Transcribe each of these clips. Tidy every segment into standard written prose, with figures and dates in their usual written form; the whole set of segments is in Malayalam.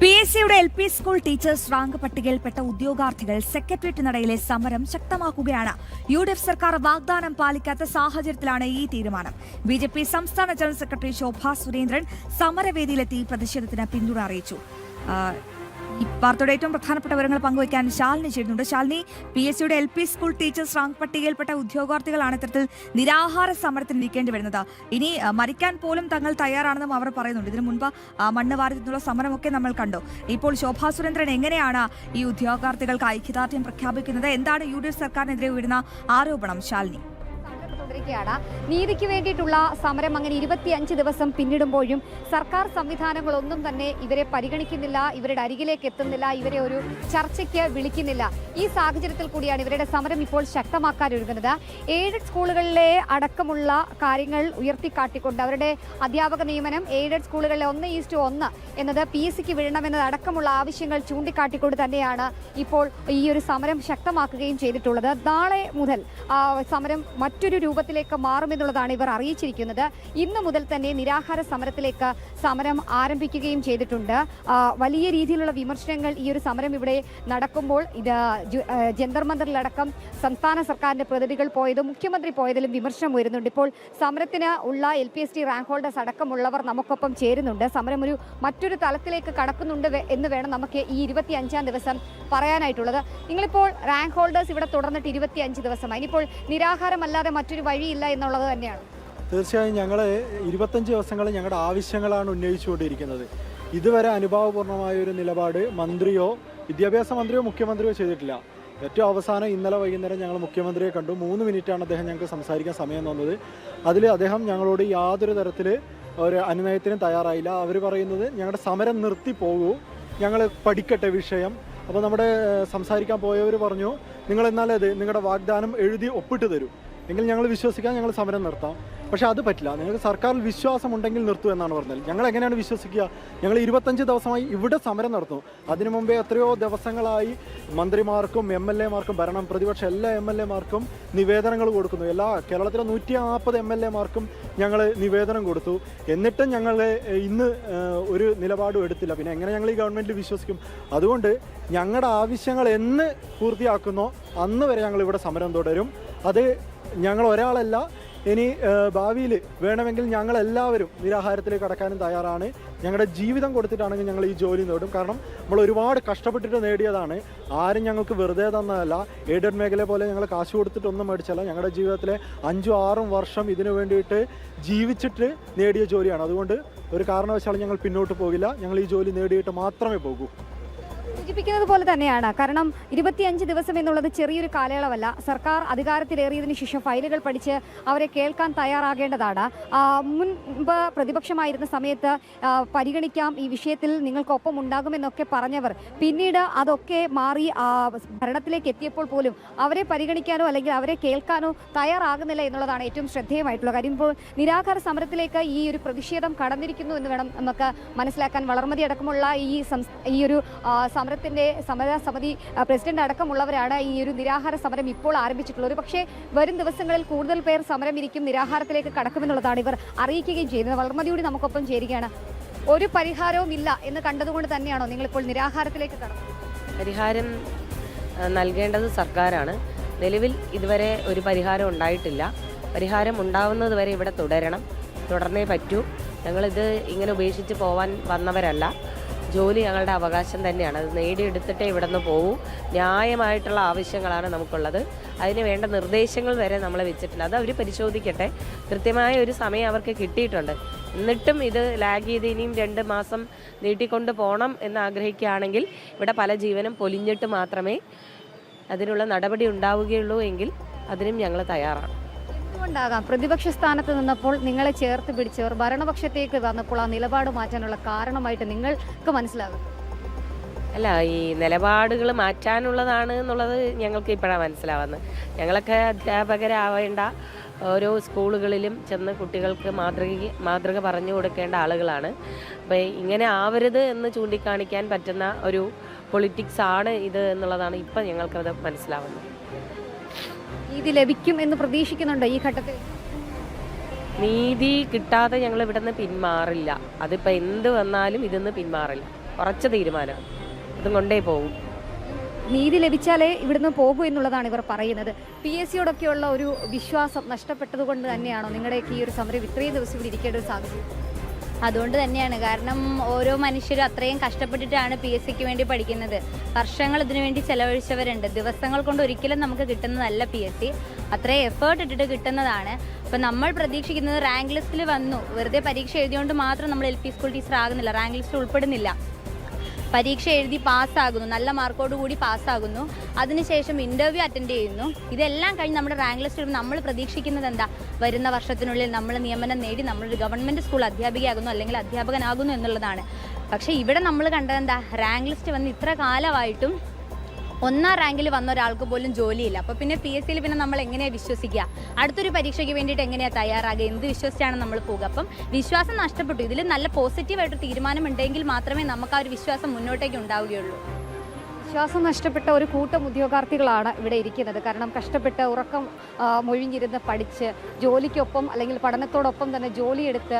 PSCയുടെ LP സ്കൂൾ ടീച്ചേഴ്സ് റാങ്ക് പട്ടികയിൽപ്പെട്ട ഉദ്യോഗാർത്ഥികൾ സെക്രട്ടേറിയറ്റ് നടയിലെ സമരം ശക്തമാക്കുകയാണ്. UDF സർക്കാർ വാഗ്ദാനം പാലിക്കാത്ത സാഹചര്യത്തിലാണ് ഈ തീരുമാനം. BJP സംസ്ഥാന ജനറൽ സെക്രട്ടറി ശോഭാ സുരേന്ദ്രൻ സമരവേദിയിലെത്തി പ്രതിഷേധത്തിന് പിന്തുണ അറിയിച്ചു. ഈ വാർത്തയുടെ ഏറ്റവും പ്രധാനപ്പെട്ട വിവരങ്ങൾ പങ്കുവയ്ക്കാൻ ശാലിനി ചേരുന്നുണ്ട്. ശാലിനി, PSCയുടെ LP സ്കൂൾ ടീച്ചേഴ്സ് റാങ്ക് പട്ടികയിൽപ്പെട്ട ഉദ്യോഗാർത്ഥികളാണ് ഇത്തരത്തിൽ നിരാഹാര സമരത്തിന് ഇരിക്കേണ്ടി വരുന്നത്. ഇനി മരിക്കാൻ പോലും തങ്ങൾ തയ്യാറാണെന്നും അവർ പറയുന്നുണ്ട്. ഇതിനു മുൻപ് മണ്ണ് വാരത്തിനുള്ള സമരമൊക്കെ നമ്മൾ കണ്ടു. ഇപ്പോൾ ശോഭാ സുരേന്ദ്രൻ എങ്ങനെയാണ് ഈ ഉദ്യോഗാർത്ഥികൾക്ക് ഐക്യദാർഢ്യം പ്രഖ്യാപിക്കുന്നത്? എന്താണ് UDF സർക്കാരിനെതിരെ ഉയരുന്ന ആരോപണം? ശാലിനി, നീതിക്ക് വേണ്ടിയിട്ടുള്ള സമരം അങ്ങനെ 25 ദിവസം പിന്നിടുമ്പോഴും സർക്കാർ സംവിധാനങ്ങളൊന്നും തന്നെ ഇവരെ പരിഗണിക്കുന്നില്ല, ഇവരുടെ അരികിലേക്ക് എത്തുന്നില്ല, ഇവരെ ഒരു ചർച്ചയ്ക്ക് വിളിക്കുന്നില്ല. ഈ സാഹചര്യത്തിൽ കൂടിയാണ് ഇവരുടെ സമരം ഇപ്പോൾ ശക്തമാക്കാൻ ഒരുങ്ങുന്നത്. എയ്ഡഡ് സ്കൂളുകളിലെ അടക്കമുള്ള കാര്യങ്ങൾ ഉയർത്തിക്കാട്ടിക്കൊണ്ട് അവരുടെ അധ്യാപക നിയമനം എയ്ഡഡ് സ്കൂളുകളിലെ 1:1 എന്നത് PSCക്ക് വിടണമെന്നത് അടക്കമുള്ള ആവശ്യങ്ങൾ ചൂണ്ടിക്കാട്ടിക്കൊണ്ട് തന്നെയാണ് ഇപ്പോൾ ഈ ഒരു സമരം ശക്തമാക്കുകയും ചെയ്തിട്ടുള്ളത്. നാളെ മുതൽ സമരം മറ്റൊരു രൂപത്തിലേക്ക് മാറുമെന്നുള്ളതാണ് ഇവർ അറിയിച്ചിരിക്കുന്നത്. ഇന്ന് മുതൽ തന്നെ നിരാഹാര സമരത്തിലേക്ക് സമരം ആരംഭിക്കുകയും ചെയ്തിട്ടുണ്ട്. വലിയ രീതിയിലുള്ള വിമർശനങ്ങൾ ഈ ഒരു സമരം ഇവിടെ നടക്കുമ്പോൾ ഇത് ജന്തർ മന്ദറിലടക്കം സംസ്ഥാന സർക്കാരിന്റെ പ്രതിനിധികൾ പോയതും മുഖ്യമന്ത്രി പോയതിലും വിമർശനം ഉയരുന്നുണ്ട്. ഇപ്പോൾ സമരത്തിന് ഉള്ള LPST റാങ്ക് ഹോൾഡേഴ്സ് അടക്കമുള്ളവർ നമുക്കൊപ്പം ചേരുന്നുണ്ട്. സമരം മറ്റൊരു തലത്തിലേക്ക് കടക്കുന്നുണ്ട് എന്ന് വേണം നമുക്ക് ഈ 25-ാം ദിവസം പറയാനായിട്ടുള്ളത്. നിങ്ങളിപ്പോൾ റാങ്ക് ഹോൾഡേഴ്സ് ഇവിടെ തുടർന്നിട്ട് 25 ദിവസമായി. ഇനിയിപ്പോൾ നിരാഹാരമല്ലാതെ മറ്റൊരു വഴിയില്ല എന്നുള്ളത് തന്നെയാണ്. തീർച്ചയായും ഞങ്ങൾ 25 ദിവസങ്ങൾ ഞങ്ങളുടെ ആവശ്യങ്ങളാണ് ഉന്നയിച്ചുകൊണ്ടിരിക്കുന്നത്. ഇതുവരെ അനുഭാവപൂർണ്ണമായ ഒരു നിലപാട് മന്ത്രിയോ വിദ്യാഭ്യാസ മന്ത്രിയോ മുഖ്യമന്ത്രിയോ ചെയ്തിട്ടില്ല. ഏറ്റവും അവസാനം ഇന്നലെ വൈകുന്നേരം ഞങ്ങൾ മുഖ്യമന്ത്രിയെ കണ്ടു. 3 മിനിറ്റാണ് അദ്ദേഹം ഞങ്ങൾക്ക് സംസാരിക്കാൻ സമയം തന്നത്. അതിൽ അദ്ദേഹം ഞങ്ങളോട് യാതൊരു തരത്തിൽ ഒരു അനുനയത്തിനും തയ്യാറായില്ല. അവർ പറയുന്നത് ഞങ്ങളുടെ സമരം നിർത്തി പോകൂ, ഞങ്ങൾ പഠിക്കട്ടെ വിഷയം. അപ്പോൾ നമ്മുടെ സംസാരിക്കാൻ പോയവർ പറഞ്ഞു, നിങ്ങൾ എന്നാലേ നിങ്ങളുടെ വാഗ്ദാനം എഴുതി ഒപ്പിട്ട് തരൂ, എങ്കിൽ ഞങ്ങൾ വിശ്വസിക്കാൻ, ഞങ്ങൾ സമരം നിർത്താം. പക്ഷേ അത് പറ്റില്ല, നിങ്ങൾക്ക് സർക്കാരിൽ വിശ്വാസമുണ്ടെങ്കിൽ നിർത്തൂ എന്നാണ് പറഞ്ഞത്. ഞങ്ങൾ എങ്ങനെയാണ് വിശ്വസിക്കുക? ഞങ്ങൾ 25 ദിവസമായി ഇവിടെ സമരം നടത്തുന്നു. അതിനു മുമ്പേ എത്രയോ ദിവസങ്ങളായി മന്ത്രിമാർക്കും MLA മാർക്കും ഭരണം പ്രതിപക്ഷ എല്ലാ MLA മാർക്കും നിവേദനങ്ങൾ കൊടുക്കുന്നു. കേരളത്തിലെ 140 MLA മാർക്കും ഞങ്ങൾ നിവേദനം കൊടുത്തു. എന്നിട്ടും ഞങ്ങൾ ഇന്ന് ഒരു നിലപാടും എടുത്തില്ല. പിന്നെ എങ്ങനെ ഞങ്ങൾ ഈ ഗവൺമെൻറ്റിൽ വിശ്വസിക്കും? അതുകൊണ്ട് ഞങ്ങളുടെ ആവശ്യങ്ങൾ എന്ന് പൂർത്തിയാക്കുന്നോ അന്ന് വരെ ഞങ്ങൾ ഇവിടെ സമരം തുടരും. അത് ഞങ്ങൾ ഒരാളല്ല, ഇനി ഭാവിയിൽ വേണമെങ്കിൽ ഞങ്ങളെല്ലാവരും നിരാഹാരത്തിലേക്ക് കടക്കാനും തയ്യാറാണ്. ഞങ്ങളുടെ ജീവിതം കൊടുത്തിട്ടാണെങ്കിൽ ഞങ്ങൾ ഈ ജോലി നേടും. കാരണം നമ്മൾ ഒരുപാട് കഷ്ടപ്പെട്ടിട്ട് നേടിയതാണ്. ആരും ഞങ്ങൾക്ക് വെറുതെ തന്നതല്ല. എയ്ഡഡ് മേഖല പോലെ ഞങ്ങൾ കാശ് കൊടുത്തിട്ടൊന്നും മേടിച്ചല്ല. ഞങ്ങളുടെ ജീവിതത്തിലെ 5-6 വർഷം ഇതിനു വേണ്ടിയിട്ട് ജീവിച്ചിട്ട് നേടിയ ജോലിയാണ്. അതുകൊണ്ട് ഒരു കാരണവശാലും ഞങ്ങൾ പിന്നോട്ട് പോകില്ല. ഞങ്ങൾ ഈ ജോലി നേടിയിട്ട് മാത്രമേ പോകൂ. സൂചിപ്പിക്കുന്നത് പോലെ തന്നെയാണ്. കാരണം 25 ദിവസം എന്നുള്ളത് ചെറിയൊരു കാലയളവല്ല. സർക്കാർ അധികാരത്തിലേറിയതിനു ശേഷം ഫയലുകൾ പഠിച്ച് അവരെ കേൾക്കാൻ തയ്യാറാകേണ്ടതാണ്. മുൻപ് പ്രതിപക്ഷമായിരുന്ന സമയത്ത് പരിഗണിക്കാം, ഈ വിഷയത്തിൽ നിങ്ങൾക്കൊപ്പം ഉണ്ടാകുമെന്നൊക്കെ പറഞ്ഞവർ പിന്നീട് അതൊക്കെ മാറി ഭരണത്തിലേക്ക് എത്തിയപ്പോൾ പോലും അവരെ പരിഗണിക്കാനോ അല്ലെങ്കിൽ അവരെ കേൾക്കാനോ തയ്യാറാകുന്നില്ല എന്നുള്ളതാണ് ഏറ്റവും ശ്രദ്ധേയമായിട്ടുള്ള കാര്യം. ഇപ്പോൾ നിരാഹാര സമരത്തിലേക്ക് ഈ ഒരു പ്രതിഷേധം കടന്നിരിക്കുന്നു എന്ന് വേണം നമുക്ക് മനസ്സിലാക്കാൻ. വളർമതി അടക്കമുള്ള ഈ ഒരു സമരത്തിന്റെ സമരസമിതി പ്രസിഡന്റ് അടക്കമുള്ളവരാണ് ഈ ഒരു നിരാഹാര സമരം ഇപ്പോൾ ആരംഭിച്ചിട്ടുള്ളത്. പക്ഷേ വരും ദിവസങ്ങളിൽ കൂടുതൽ പേർ സമരം ഇരിക്കും, നിരാഹാരത്തിലേക്ക് കടക്കുമെന്നുള്ളതാണ് ഇവർ അറിയിക്കുകയും ചെയ്യുന്നത്. വളർമതിയോട് നമുക്കൊപ്പം ചേരുകയാണ്. ഒരു പരിഹാരവും ഇല്ല എന്ന് കണ്ടതുകൊണ്ട് തന്നെയാണോ നിങ്ങളിപ്പോൾ നിരാഹാരത്തിലേക്ക് കടന്നത്? പരിഹാരം നൽകേണ്ടത് സർക്കാരാണ്. നിലവിൽ ഇതുവരെ ഒരു പരിഹാരം ഉണ്ടായിട്ടില്ല. പരിഹാരം ഉണ്ടാവുന്നത് വരെ ഇവിടെ തുടർന്നേ പറ്റൂ. ഞങ്ങളിത് ഇങ്ങനെ ഉപേക്ഷിച്ച് പോവാൻ വന്നവരല്ല. ജോലി ഞങ്ങളുടെ അവകാശം തന്നെയാണ്. അത് നേടിയെടുത്തിട്ടേ ഇവിടെ നിന്ന് പോകൂ. ന്യായമായിട്ടുള്ള ആവശ്യങ്ങളാണ് നമുക്കുള്ളത്. അതിന് വേണ്ട നിർദ്ദേശങ്ങൾ വരെ നമ്മൾ വെച്ചിട്ടുണ്ട്. അത് അവർ പരിശോധിക്കട്ടെ. കൃത്യമായ ഒരു സമയം അവർക്ക് കിട്ടിയിട്ടുണ്ട്. എന്നിട്ടും ഇത് ലാഗ് ചെയ്ത് ഇനിയും 2 മാസം നീട്ടിക്കൊണ്ട് പോകണം എന്ന് ആഗ്രഹിക്കുകയാണെങ്കിൽ ഇവിടെ പല ജീവനും പൊലിഞ്ഞിട്ട് മാത്രമേ അതിനുള്ള നടപടി ഉണ്ടാവുകയുള്ളൂ. എങ്കിൽ അതിനും ഞങ്ങൾ തയ്യാറാണ്. ഉണ്ടാകാം പ്രതിപക്ഷ സ്ഥാനത്ത് നിന്നപ്പോൾ നിങ്ങളെ ചേർത്ത് പിടിച്ചവർ ഭരണപക്ഷത്തേക്ക് വന്നപ്പോൾ ആ നിലപാട് മാറ്റാനുള്ള കാരണമായിട്ട് നിങ്ങൾക്ക് മനസ്സിലാകും? അല്ല, ഈ നിലപാടുകൾ മാറ്റാനുള്ളതാണ് എന്നുള്ളത് ഞങ്ങൾക്ക് ഇപ്പോഴാണ് മനസ്സിലാവുന്നത്. ഞങ്ങളൊക്കെ അധ്യാപകരാവേണ്ട ഓരോ സ്കൂളുകളിലും ചെന്ന് കുട്ടികൾക്ക് മാതൃക പറഞ്ഞു കൊടുക്കേണ്ട ആളുകളാണ്. അപ്പോൾ ഇങ്ങനെ ആവരുത് എന്ന് ചൂണ്ടിക്കാണിക്കാൻ പറ്റുന്ന ഒരു പൊളിറ്റിക്സ് ആണ് ഇത് എന്നുള്ളതാണ് ഇപ്പം ഞങ്ങൾക്കത് മനസ്സിലാവുന്നത്. നീതി ലഭിക്കും എന്ന് പ്രതീക്ഷിക്കുന്നുണ്ടോ ഈ ഘട്ടത്തിൽ? നീതി കിട്ടാതെ ഞങ്ങൾ ഇവിടെ നിന്ന് പിന്മാറില്ല. അതിപ്പോൾ എന്ത് വന്നാലും ഇതിന്ന് പിന്മാറില്ല. ഉറച്ച തീരുമാനം. അതും കൊണ്ടേ പോകും. നീതി ലഭിച്ചാലേ ഇവിടുന്ന് പോകൂ എന്നുള്ളതാണ് ഇവർ പറയുന്നത്. PSCയോടൊക്കെയുള്ള ഒരു വിശ്വാസം നഷ്ടപ്പെട്ടത് കൊണ്ട് തന്നെയാണോ നിങ്ങളുടെയൊക്കെ ഈ ഒരു സമരം ഇത്രയും ദിവസം ഇവിടെ ഇരിക്കേണ്ട ഒരു സാഹചര്യം? അതുകൊണ്ട് തന്നെയാണ്. കാരണം ഓരോ മനുഷ്യരും അത്രയും കഷ്ടപ്പെട്ടിട്ടാണ് PSCക്ക് വേണ്ടി പഠിക്കുന്നത്. വർഷങ്ങൾ ഇതിനു വേണ്ടി ചെലവഴിച്ചവരുണ്ട്. ദിവസങ്ങൾ കൊണ്ട് ഒരിക്കലും നമുക്ക് കിട്ടുന്നതല്ല PSC. അത്രയും എഫേർട്ട് ഇട്ടിട്ട് കിട്ടുന്നതാണ്. അപ്പം നമ്മൾ പ്രതീക്ഷിക്കുന്നത് റാങ്ക് ലിസ്റ്റിൽ വന്നു, വെറുതെ പരീക്ഷ എഴുതിയോണ്ട് മാത്രം നമ്മൾ LP സ്കൂൾ ടീച്ചർ ആകുന്നില്ല, റാങ്ക് ലിസ്റ്റിൽ ഉൾപ്പെടുന്നില്ല. പരീക്ഷ എഴുതി പാസ്സാകുന്നു, നല്ല മാർക്കോട് കൂടി പാസ്സാകുന്നു, അതിനുശേഷം ഇൻ്റർവ്യൂ അറ്റൻഡ് ചെയ്യുന്നു. ഇതെല്ലാം കഴിഞ്ഞ് നമ്മുടെ റാങ്ക് ലിസ്റ്റ് നമ്മൾ പ്രതീക്ഷിക്കുന്നത് എന്താ? വരുന്ന വർഷത്തിനുള്ളിൽ നമ്മൾ നിയമനം നേടി നമ്മളൊരു ഗവൺമെൻറ് സ്കൂൾ അധ്യാപികയാകുന്നു അല്ലെങ്കിൽ അധ്യാപകനാകുന്നു എന്നുള്ളതാണ്. പക്ഷേ ഇവിടെ നമ്മൾ കണ്ടത് എന്താ? റാങ്ക് ലിസ്റ്റ് വന്ന് ഇത്ര കാലമായിട്ടും 1ാം റാങ്കിൽ വന്ന ഒരാൾക്ക് പോലും ജോലിയില്ല. അപ്പോൾ പിന്നെ PSCയിൽ പിന്നെ നമ്മൾ എങ്ങനെയാണ് വിശ്വസിക്കുക? അടുത്തൊരു പരീക്ഷയ്ക്ക് വേണ്ടിയിട്ട് എങ്ങനെയാണ് തയ്യാറാകുക? എന്ത് വിശ്വസിച്ചാണ് നമ്മൾ പോകുക? അപ്പം വിശ്വാസം നഷ്ടപ്പെട്ടു. ഇതിൽ നല്ല പോസിറ്റീവായിട്ട് തീരുമാനം ഉണ്ടെങ്കിൽ മാത്രമേ നമുക്ക് ആ ഒരു വിശ്വാസം മുന്നോട്ടേക്ക് ഉണ്ടാവുകയുള്ളൂ. വിശ്വാസം നഷ്ടപ്പെട്ട ഒരു കൂട്ടം ഉദ്യോഗാർത്ഥികളാണ് ഇവിടെ ഇരിക്കുന്നത്. കാരണം കഷ്ടപ്പെട്ട് ഉറക്കം മൊഴിഞ്ഞിരുന്ന് പഠിച്ച് ജോലിക്കൊപ്പം അല്ലെങ്കിൽ പഠനത്തോടൊപ്പം തന്നെ ജോലിയെടുത്ത്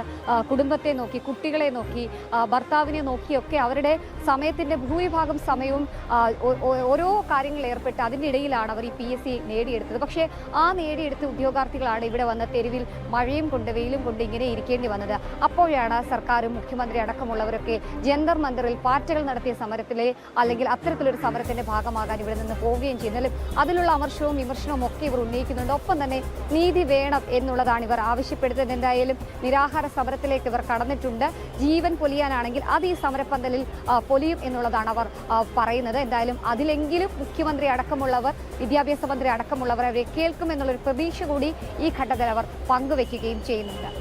കുടുംബത്തെ നോക്കി, കുട്ടികളെ നോക്കി, ഭർത്താവിനെ നോക്കിയൊക്കെ അവരുടെ സമയത്തിൻ്റെ ഭൂരിഭാഗം സമയവും ഓരോ കാര്യങ്ങളിൽ ഏർപ്പെട്ട് അതിൻ്റെ ഇടയിലാണ് അവർ ഈ PSC നേടിയെടുത്തത്. പക്ഷേ ആ നേടിയെടുത്ത ഉദ്യോഗാർത്ഥികളാണ് ഇവിടെ വന്ന് തെരുവിൽ മഴയും കൊണ്ട് വെയിലും കൊണ്ട് ഇങ്ങനെ ഇരിക്കേണ്ടി വന്നത്. അപ്പോഴാണ് സർക്കാരും മുഖ്യമന്ത്രി അടക്കമുള്ളവരൊക്കെ ജന്തർ മന്ദറിൽ പാർട്ടികൾ നടത്തിയ സമരത്തിലെ അല്ലെങ്കിൽ അത്തരത്തിലൊരു സമരത്തിന്റെ ഭാഗമാകാൻ ഇവിടെ നിന്ന് പോവുകയും ചെയ്യുന്നതിലും അതിലുള്ള അമർഷവും വിമർശനവും ഒക്കെ ഇവർ ഉന്നയിക്കുന്നുണ്ട്. ഒപ്പം തന്നെ നീതി വേണം എന്നുള്ളതാണ് ഇവർ ആവശ്യപ്പെടുന്നത്. എന്തായാലും നിരാഹാര സമരത്തിലേക്ക് ഇവർ കടന്നിട്ടുണ്ട്. ജീവൻ പൊലിയാനാണെങ്കിൽ അത് ഈ സമരപ്പന്തലിൽ പൊലിയും എന്നുള്ളതാണ് അവർ പറയുന്നത്. എന്തായാലും അതിലെങ്കിലും മുഖ്യമന്ത്രി അടക്കമുള്ളവർ, വിദ്യാഭ്യാസ മന്ത്രി അടക്കമുള്ളവർ അവരെ കേൾക്കുമെന്നുള്ളൊരു പ്രതീക്ഷ കൂടി ഈ ഘട്ടത്തിൽ അവർ പങ്കുവെക്കുകയും ചെയ്യുന്നുണ്ട്.